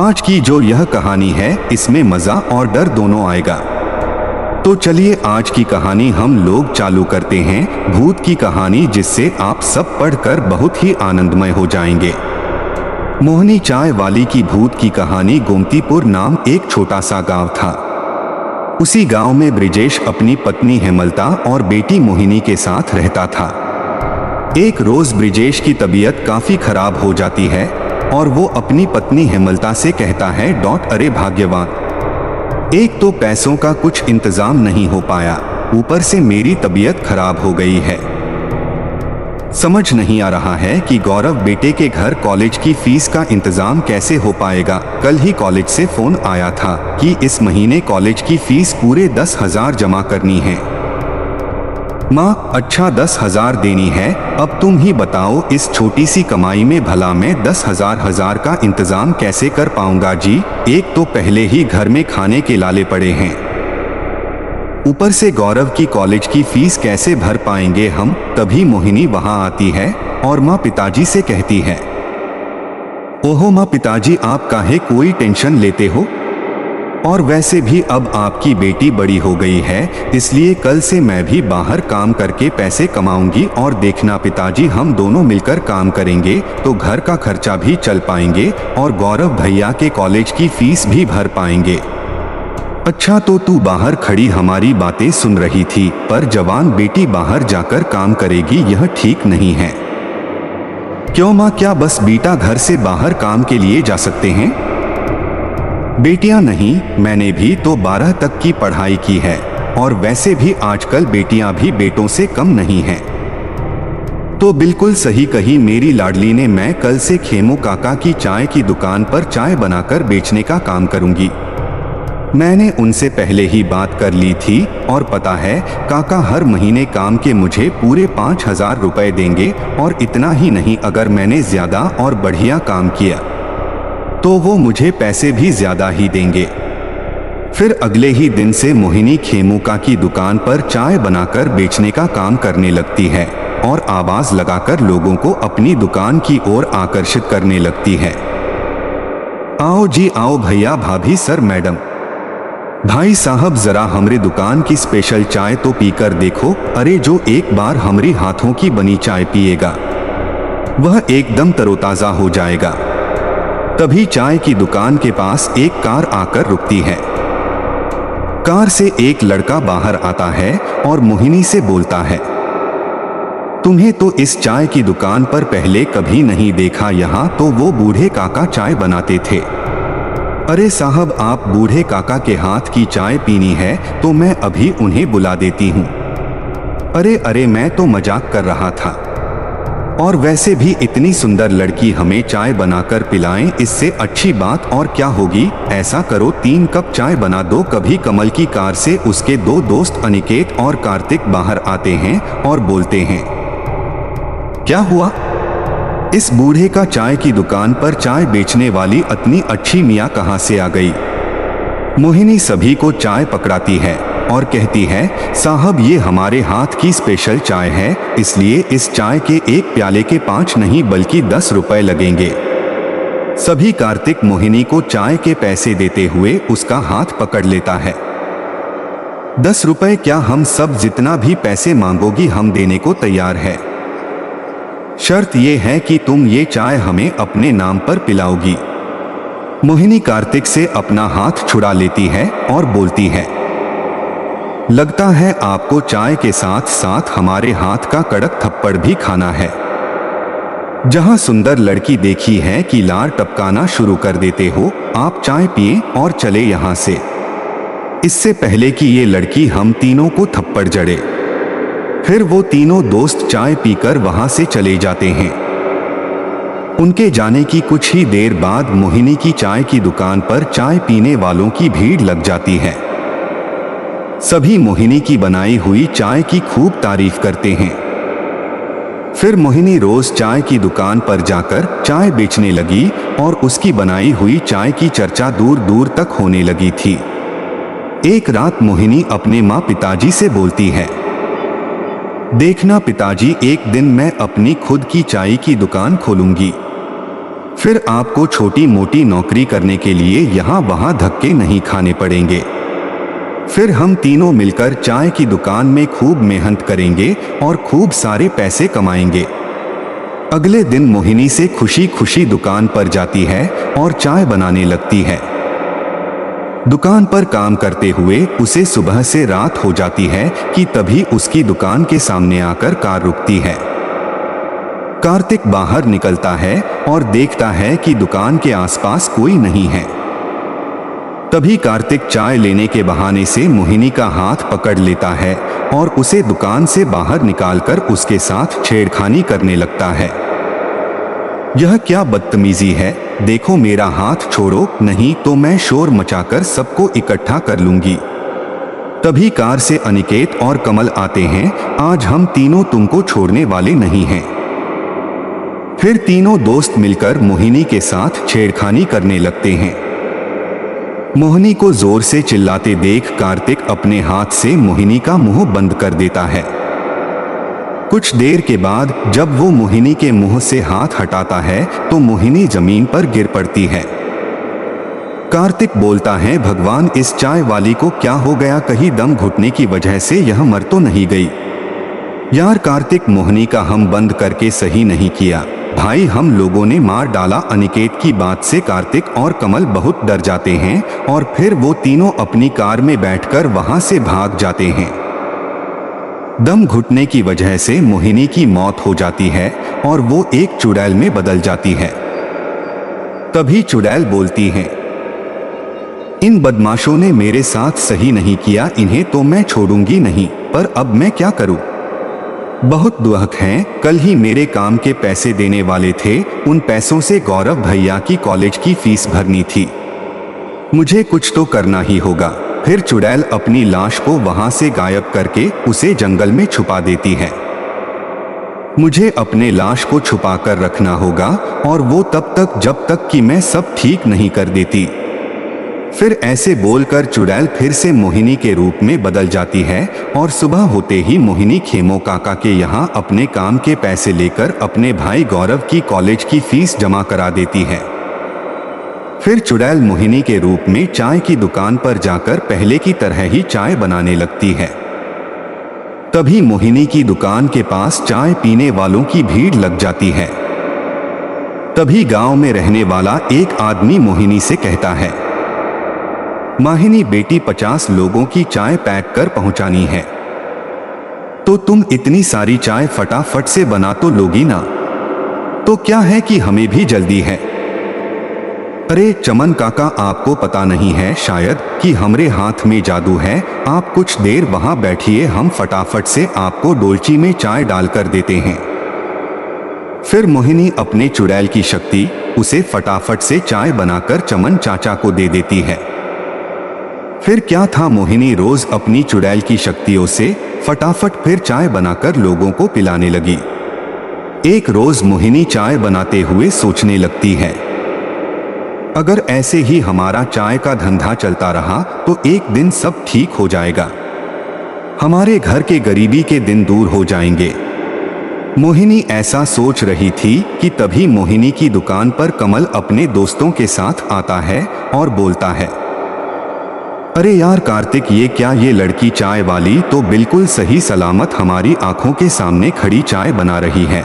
आज की जो यह कहानी है इसमें मजा और डर दोनों आएगा। तो चलिए आज की कहानी हम लोग चालू करते हैं। भूत की कहानी जिससे आप सब पढ़कर बहुत ही आनंदमय हो जाएंगे। मोहनी चाय वाली की भूत की कहानी। गोमतीपुर नाम एक छोटा सा गांव था। उसी गांव में ब्रिजेश अपनी पत्नी हेमलता और बेटी मोहिनी के साथ रहता था। एक रोज ब्रिजेश की तबीयत काफी खराब हो जाती है और वो अपनी पत्नी हेमलता से कहता है अरे भाग्यवान, एक तो पैसों का कुछ इंतजाम नहीं हो पाया, ऊपर से मेरी तबीयत खराब हो गई है। समझ नहीं आ रहा है कि गौरव बेटे के घर कॉलेज की फीस का इंतजाम कैसे हो पाएगा। कल ही कॉलेज से फोन आया था कि इस महीने कॉलेज की फीस पूरे 10,000 जमा करनी है। माँ, अच्छा 10,000 देनी है। अब तुम ही बताओ इस छोटी सी कमाई में भला मैं 10,000 का इंतजाम कैसे कर पाऊंगा जी। एक तो पहले ही घर में खाने के लाले पड़े हैं, ऊपर से गौरव की कॉलेज की फीस कैसे भर पाएंगे हम। तभी मोहिनी वहां आती है और माँ पिताजी से कहती है, ओहो माँ पिताजी, आप काहे कोई टेंशन लेते हो, और वैसे भी अब आपकी बेटी बड़ी हो गई है, इसलिए कल से मैं भी बाहर काम करके पैसे कमाऊंगी। और देखना पिताजी, हम दोनों मिलकर काम करेंगे तो घर का खर्चा भी चल पाएंगे और गौरव भैया के कॉलेज की फीस भी भर पाएंगे। अच्छा, तो तू बाहर खड़ी हमारी बातें सुन रही थी, पर जवान बेटी बाहर जाकर काम करेगी यह ठीक नहीं है। क्यों माँ, क्या बस बेटा घर से बाहर काम के लिए जा सकते हैं? बेटियां नहीं, मैंने भी तो 12 तक की पढ़ाई की है, और वैसे भी आजकल बेटियां भी बेटों से कम नहीं हैं। तो बिल्कुल सही कही मेरी लाडली ने। मैं कल से खेमू काका की चाय की दुकान पर चाय बनाकर बेचने का काम करूंगी। मैंने उनसे पहले ही बात कर ली थी, और पता है काका हर महीने काम के मुझे पूरे 5,000 रुपए देंगे। और इतना ही नहीं, अगर मैंने ज्यादा और बढ़िया काम किया तो वो मुझे पैसे भी ज्यादा ही देंगे। फिर अगले ही दिन से मोहिनी खेमुका की दुकान पर चाय बनाकर बेचने का काम करने लगती है और आवाज लगाकर लोगों को अपनी दुकान की ओर आकर्षित करने लगती है। आओ जी आओ, भैया भाभी सर मैडम, भाई साहब, जरा हमारे दुकान की स्पेशल चाय तो पीकर देखो। अरे जो एक बार हमारी हाथों की बनी चाय पिएगा वह एकदम तरोताजा हो जाएगा। तभी चाय की दुकान के पास एक कार आकर रुकती है। कार से एक लड़का बाहर आता है और मोहिनी से बोलता है, तुम्हें तो इस चाय की दुकान पर पहले कभी नहीं देखा। यहाँ तो वो बूढ़े काका चाय बनाते थे। अरे साहब, आप बूढ़े काका के हाथ की चाय पीनी है तो मैं अभी उन्हें बुला देती हूँ। अरे अरे, मैं तो मजाक कर रहा था, और वैसे भी इतनी सुंदर लड़की हमें चाय बनाकर पिलाएं, इससे अच्छी बात और क्या होगी। ऐसा करो, 3 कप चाय बना दो। कभी कमल की कार से उसके 2 दोस्त अनिकेत और कार्तिक बाहर आते हैं और बोलते हैं, क्या हुआ, इस बूढ़े का चाय की दुकान पर चाय बेचने वाली इतनी अच्छी मियाँ कहाँ से आ गई। मोहिनी सभी को चाय पकड़ाती है और कहती है, साहब ये हमारे हाथ की स्पेशल चाय है, इसलिए इस चाय के एक प्याले के 5 नहीं बल्कि 10 रुपए लगेंगे। सभी कार्तिक मोहिनी को चाय के पैसे देते हुए उसका हाथ पकड़ लेता है। 10 रुपए क्या, हम सब जितना भी पैसे मांगोगी हम देने को तैयार है। शर्त यह है कि तुम ये चाय हमें अपने नाम पर पिलाओगी। मोहिनी कार्तिक से अपना हाथ छुड़ा लेती है और बोलती है, लगता है आपको चाय के साथ साथ हमारे हाथ का कड़क थप्पड़ भी खाना है। जहां सुंदर लड़की देखी है कि लार टपकाना शुरू कर देते हो। आप चाय पिए और चले यहां से, इससे पहले कि ये लड़की हम तीनों को थप्पड़ जड़े। फिर वो तीनों दोस्त चाय पीकर वहां से चले जाते हैं। उनके जाने की कुछ ही देर बाद मोहिनी की चाय की दुकान पर चाय पीने वालों की भीड़ लग जाती है। सभी मोहिनी की बनाई हुई चाय की खूब तारीफ करते हैं। फिर मोहिनी रोज चाय की दुकान पर जाकर चाय बेचने लगी और उसकी बनाई हुई चाय की चर्चा दूर दूर तक होने लगी थी। एक रात मोहिनी अपने माँ पिताजी से बोलती है, देखना पिताजी, एक दिन मैं अपनी खुद की चाय की दुकान खोलूंगी। फिर आपको छोटी मोटी नौकरी करने के लिए यहाँ वहाँ धक्के नहीं खाने पड़ेंगे। फिर हम तीनों मिलकर चाय की दुकान में खूब मेहनत करेंगे और खूब सारे पैसे कमाएंगे। अगले दिन मोहिनी से खुशी खुशी दुकान पर जाती है और चाय बनाने लगती है। दुकान पर काम करते हुए उसे सुबह से रात हो जाती है कि तभी उसकी दुकान के सामने आकर कार रुकती है। कार्तिक बाहर निकलता है और देखता है कि दुकान के आसपास कोई नहीं है। तभी कार्तिक चाय लेने के बहाने से मोहिनी का हाथ पकड़ लेता है और उसे दुकान से बाहर निकालकर उसके साथ छेड़खानी करने लगता है। यह क्या बदतमीजी है, देखो मेरा हाथ छोड़ो, नहीं तो मैं शोर मचाकर सबको इकट्ठा कर लूंगी। तभी कार से अनिकेत और कमल आते हैं। आज हम तीनों तुमको छोड़ने वाले नहीं हैं। फिर तीनों दोस्त मिलकर मोहिनी के साथ छेड़खानी करने लगते हैं। मोहिनी को जोर से चिल्लाते देख कार्तिक अपने हाथ से मोहिनी का मुंह बंद कर देता है। कुछ देर के बाद जब वो मोहिनी के मुंह से हाथ हटाता है तो मोहिनी जमीन पर गिर पड़ती है। कार्तिक बोलता है, भगवान इस चाय वाली को क्या हो गया, कहीं दम घुटने की वजह से यह मर तो नहीं गई। यार कार्तिक, मोहिनी का हम बंद करके सही नहीं किया भाई, हम लोगों ने मार डाला। अनिकेत की बात से कार्तिक और कमल बहुत डर जाते हैं और फिर वो तीनों अपनी कार में बैठकर वहां से भाग जाते हैं। दम घुटने की वजह से मोहिनी की मौत हो जाती है और वो एक चुड़ैल में बदल जाती है। तभी चुड़ैल बोलती है, इन बदमाशों ने मेरे साथ सही नहीं किया, इन्हें तो मैं छोड़ूंगी नहीं, पर अब मैं क्या करूं? बहुत दुख हैं, कल ही मेरे काम के पैसे देने वाले थे, उन पैसों से गौरव भैया की कॉलेज की फीस भरनी थी। मुझे कुछ तो करना ही होगा। फिर चुड़ैल अपनी लाश को वहां से गायब करके उसे जंगल में छुपा देती है। मुझे अपने लाश को छुपा कर रखना होगा और वो तब तक जब तक कि मैं सब ठीक नहीं कर देती। फिर ऐसे बोलकर चुड़ैल फिर से मोहिनी के रूप में बदल जाती है और सुबह होते ही मोहिनी खेमो काका के यहाँ अपने काम के पैसे लेकर अपने भाई गौरव की कॉलेज की फीस जमा करा देती है। फिर चुड़ैल मोहिनी के रूप में चाय की दुकान पर जाकर पहले की तरह ही चाय बनाने लगती है। तभी मोहिनी की दुकान के पास चाय पीने वालों की भीड़ लग जाती है। तभी गांव में रहने वाला एक आदमी मोहिनी से कहता है, माहिनी बेटी 50 लोगों की चाय पैक कर पहुंचानी है, तो तुम इतनी सारी चाय फटाफट से बना तो लोगी ना? तो क्या है कि हमें भी जल्दी है। अरे चमन काका, आपको पता नहीं है शायद कि हमरे हाथ में जादू है, आप कुछ देर वहां बैठिए, हम फटाफट से आपको डोलची में चाय डालकर देते हैं। फिर मोहिनी अपने चुड़ैल की शक्ति उसे फटाफट से चाय बनाकर चमन चाचा को दे देती है। फिर क्या था, मोहिनी रोज अपनी चुड़ैल की शक्तियों से फटाफट फिर चाय बनाकर लोगों को पिलाने लगी। एक रोज मोहिनी चाय बनाते हुए सोचने लगती है, अगर ऐसे ही हमारा चाय का धंधा चलता रहा तो एक दिन सब ठीक हो जाएगा, हमारे घर के गरीबी के दिन दूर हो जाएंगे। मोहिनी ऐसा सोच रही थी कि तभी मोहिनी की दुकान पर कमल अपने दोस्तों के साथ आता है और बोलता है, अरे यार कार्तिक, ये क्या, ये लड़की चाय वाली तो बिल्कुल सही सलामत हमारी आंखों के सामने खड़ी चाय बना रही है।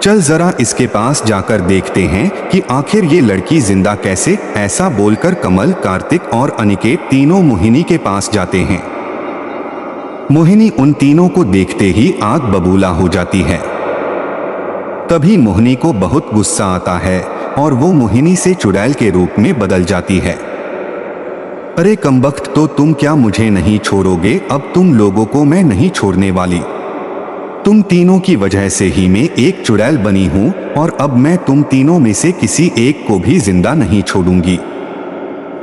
चल जरा इसके पास जाकर देखते हैं कि आखिर ये लड़की जिंदा कैसे। ऐसा बोलकर कमल, कार्तिक और अनिकेत तीनों मोहिनी के पास जाते हैं। मोहिनी उन तीनों को देखते ही आग बबूला हो जाती है। तभी मोहिनी को बहुत गुस्सा आता है और वो मोहिनी से चुड़ैल के रूप में बदल जाती है। अरे कमबख्त, तो तुम क्या मुझे नहीं छोड़ोगे? अब तुम लोगों को मैं नहीं छोड़ने वाली। तुम तीनों की वजह से ही मैं एक चुड़ैल बनी हूं और अब मैं तुम तीनों में से किसी एक को भी जिंदा नहीं छोड़ूंगी।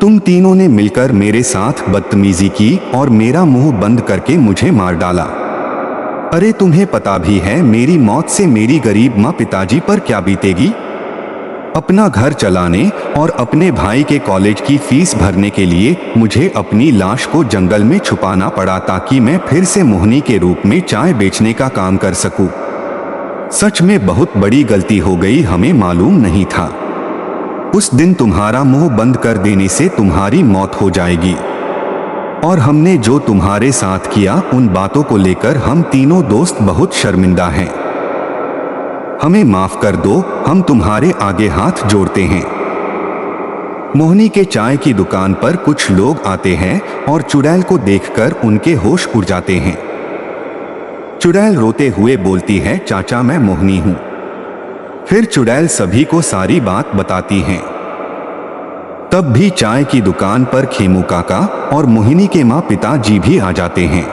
तुम तीनों ने मिलकर मेरे साथ बदतमीजी की और मेरा मुंह बंद करके मुझे मार डाला। अरे तुम्हें पता भी है मेरी मौत से मेरी गरीब माँ पिताजी पर क्या बीतेगी? अपना घर चलाने और अपने भाई के कॉलेज की फीस भरने के लिए मुझे अपनी लाश को जंगल में छुपाना पड़ा ताकि मैं फिर से मोहिनी के रूप में चाय बेचने का काम कर सकूं। सच में बहुत बड़ी गलती हो गई, हमें मालूम नहीं था। उस दिन तुम्हारा मुंह बंद कर देने से तुम्हारी मौत हो जाएगी। और हमने जो तुम्हारे साथ किया उन बातों को लेकर हम तीनों दोस्त बहुत शर्मिंदा हैं। हमें माफ कर दो, हम तुम्हारे आगे हाथ जोड़ते हैं। मोहिनी के चाय की दुकान पर कुछ लोग आते हैं और चुड़ैल को देखकर उनके होश उड़ जाते हैं। चुड़ैल रोते हुए बोलती है, चाचा मैं मोहिनी हूं। फिर चुड़ैल सभी को सारी बात बताती है। तब भी चाय की दुकान पर खेमू काका और मोहिनी के माँ पिताजी भी आ जाते हैं।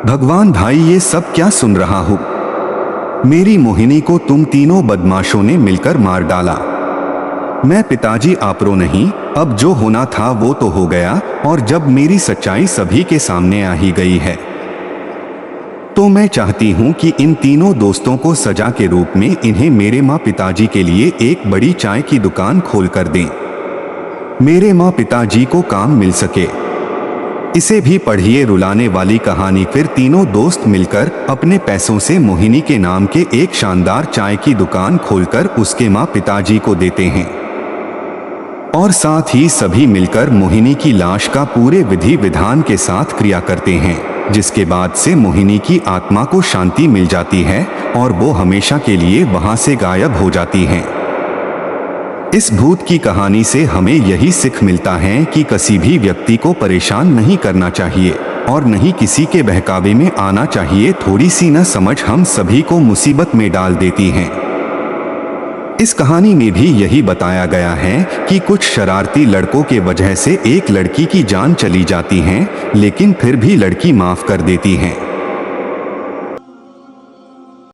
भगवान भाई, ये सब क्या सुन रहा हूं? मेरी मोहिनी को तुम तीनों बदमाशों ने मिलकर मार डाला। मैं पिताजी आपरो नहीं, अब जो होना था वो तो हो गया, और जब मेरी सच्चाई सभी के सामने आ ही गई है तो मैं चाहती हूं कि इन तीनों दोस्तों को सजा के रूप में इन्हें मेरे माँ पिताजी के लिए एक बड़ी चाय की दुकान खोल कर दें, मेरे माँ पिताजी को काम मिल सके। इसे भी पढ़िए रुलाने वाली कहानी। फिर तीनों दोस्त मिलकर अपने पैसों से मोहिनी के नाम के एक शानदार चाय की दुकान खोलकर उसके माँ पिताजी को देते हैं, और साथ ही सभी मिलकर मोहिनी की लाश का पूरे विधि विधान के साथ क्रिया करते हैं, जिसके बाद से मोहिनी की आत्मा को शांति मिल जाती है और वो हमेशा के लिए वहां से गायब हो जाती हैं। इस भूत की कहानी से हमें यही सीख मिलता है कि किसी भी व्यक्ति को परेशान नहीं करना चाहिए और नहीं किसी के बहकावे में आना चाहिए। थोड़ी सी न समझ हम सभी को मुसीबत में डाल देती है। इस कहानी में भी यही बताया गया है कि कुछ शरारती लड़कों के वजह से एक लड़की की जान चली जाती है, लेकिन फिर भी लड़की माफ कर देती है।